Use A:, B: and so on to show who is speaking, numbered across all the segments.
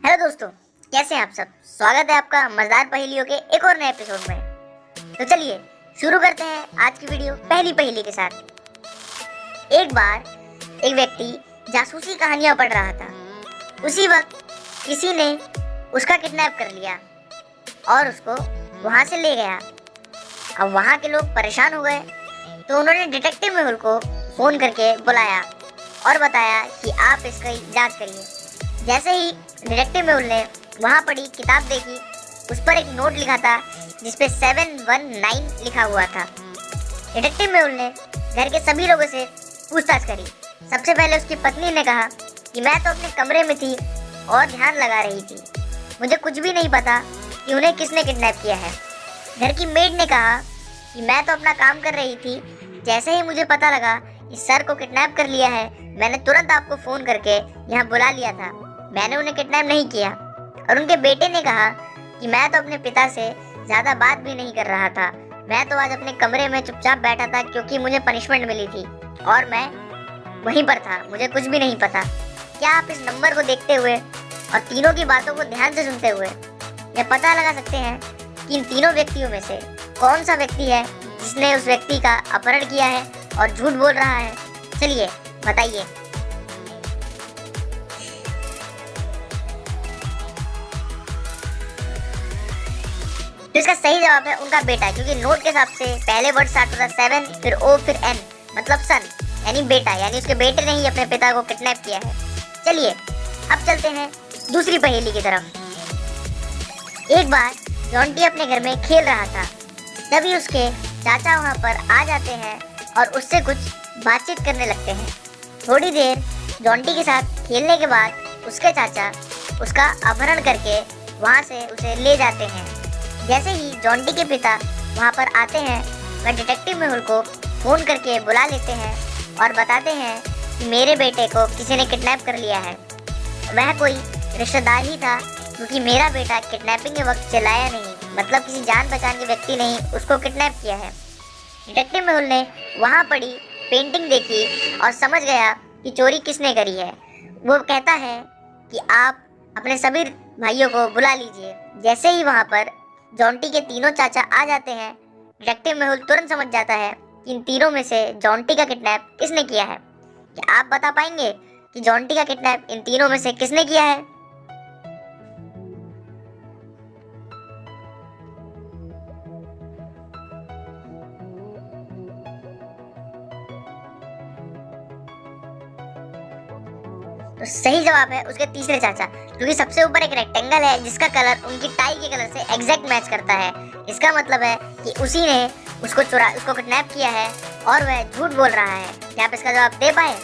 A: Hello दोस्तों, कैसे हैं आप सब। स्वागत है आपका मजेदार पहेलियों के एक और नए एपिसोड में। तो चलिए शुरू करते हैं आज की वीडियो पहली पहेली के साथ। एक बार एक व्यक्ति जासूसी कहानियां पढ़ रहा था। उसी वक्त किसी ने उसका किडनैप कर लिया और उसको वहां से ले गया। अब वहां के लोग परेशान हो गए, तो उन्होंने डिटेक्टिव मेहुल को फोन करके बुलाया और बताया कि आप इसकी जांच करिए। जैसे ही डिटेक्टिव मेहुल ने वहां पढ़ी किताब देखी, उस पर एक नोट लिखा था जिसपे 719 लिखा हुआ था। डिटेक्टिव मेहुल ने घर के सभी लोगों से पूछताछ करी। सबसे पहले उसकी पत्नी ने कहा कि मैं तो अपने कमरे में थी और ध्यान लगा रही थी, मुझे कुछ भी नहीं पता कि उन्हें किसने किडनैप किया है। घर की मेड ने कहा कि मैं तो अपना काम कर रही थी, जैसे ही मुझे पता लगा कि सर को किडनैप कर लिया है, मैंने तुरंत आपको फ़ोन करके यहाँ बुला लिया था, मैंने उन्हें किडनैप नहीं किया। और उनके बेटे ने कहा कि मैं तो अपने पिता से ज़्यादा बात भी नहीं कर रहा था, मैं तो आज अपने कमरे में चुपचाप बैठा था क्योंकि मुझे पनिशमेंट मिली थी और मैं वहीं पर था, मुझे कुछ भी नहीं पता। क्या आप इस नंबर को देखते हुए और तीनों की बातों को ध्यान से सुनते हुए यह पता लगा सकते हैं कि इन तीनों व्यक्तियों में से कौन सा व्यक्ति है जिसने उस व्यक्ति का अपहरण किया है और झूठ बोल रहा है? चलिए बताइए। तो इसका सही जवाब है उनका बेटा, क्योंकि नोट के हिसाब से पहले वर्ड स्टार्ट होता है 7 फिर O फिर N, मतलब सन, यानी बेटा, यानी उसके बेटे ने ही अपने पिता को किडनैप किया है। चलिए अब चलते हैं दूसरी पहेली की तरफ। एक बार जॉन्टी अपने घर में खेल रहा था, तभी उसके चाचा वहां पर आ जाते हैं और उससे कुछ बातचीत करने लगते हैं। थोड़ी देर जॉन्टी के साथ खेलने के बाद उसके चाचा उसका अपहरण करके वहां से उसे ले जाते हैं। जैसे ही जॉन्टी के पिता वहां पर आते हैं, वह डिटेक्टिव मेहुल को फ़ोन करके बुला लेते हैं और बताते हैं कि मेरे बेटे को किसी ने किडनैप कर लिया है। वह कोई रिश्तेदार ही था, क्योंकि मेरा बेटा किडनैपिंग के वक्त चिल्लाया नहीं, मतलब किसी जान पहचान के व्यक्ति ने ही उसको किडनैप किया है। डिटेक्टिव मेहुल ने वहाँ पड़ी पेंटिंग देखी और समझ गया कि चोरी किसने करी है। वो कहता है कि आप अपने सभी भाइयों को बुला लीजिए। जैसे ही वहाँ पर जॉन्टी के तीनों चाचा आ जाते हैं, डिटेक्टिव मेहुल तुरंत समझ जाता है कि इन तीनों में से जॉन्टी का किडनैप किसने किया है। क्या आप बता पाएंगे कि जॉन्टी का किडनैप इन तीनों में से किसने किया है? तो सही जवाब है उसके तीसरे चाचा, क्योंकि सबसे ऊपर एक रेक्टेंगल है जिसका कलर उनकी टाई के कलर से एग्जैक्ट मैच करता है। इसका मतलब है कि उसी ने उसको किडनैप किया है और वह झूठ बोल रहा है। क्या आप इसका जवाब दे पाए?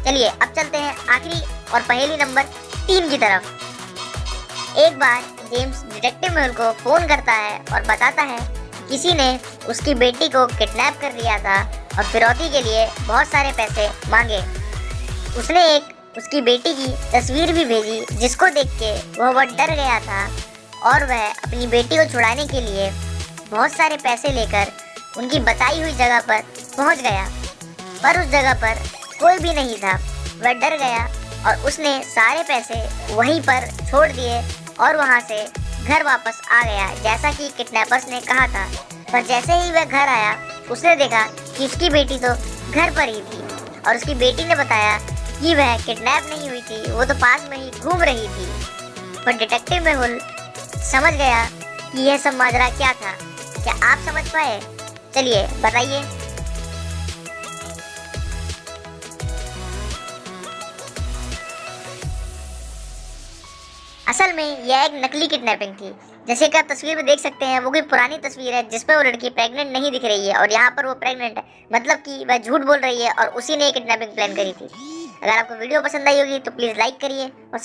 A: चलिए अब चलते हैं आखिरी और पहेली नंबर 3 की तरफ। एक बार जेम्स डिटेक्टिव मेहुल को फ़ोन करता है और बताता है किसी ने उसकी बेटी को किडनैप कर लिया था और फिरौती के लिए बहुत सारे पैसे मांगे। उसने एक उसकी बेटी की तस्वीर भी भेजी, जिसको देख के वह डर गया था और वह अपनी बेटी को छुड़ाने के लिए बहुत सारे पैसे लेकर उनकी बताई हुई जगह पर पहुंच गया। पर उस जगह पर कोई भी नहीं था। वह डर गया और उसने सारे पैसे वहीं पर छोड़ दिए और वहां से घर वापस आ गया, जैसा कि किडनैपर्स ने कहा था। पर जैसे ही वह घर आया, उसने देखा कि उसकी बेटी तो घर पर ही थी और उसकी बेटी ने बताया कि वह किडनैप नहीं हुई थी, वो तो पास में ही घूम रही थी। पर डिटेक्टिव मेहुल समझ गया कि यह सब माजरा क्या था। क्या आप समझ पाए? चलिए बताइए। असल में यह एक नकली किडनैपिंग थी। जैसे कि आप तस्वीर में देख सकते हैं, वो कोई पुरानी तस्वीर है जिसमें वो लड़की प्रेग्नेंट नहीं दिख रही है और यहाँ पर वो प्रेग्नेंट है, मतलब कि वह झूठ बोल रही है और उसी ने किडनैपिंग प्लान करी थी। अगर आपको वीडियो पसंद आई होगी तो प्लीज़ लाइक करिए और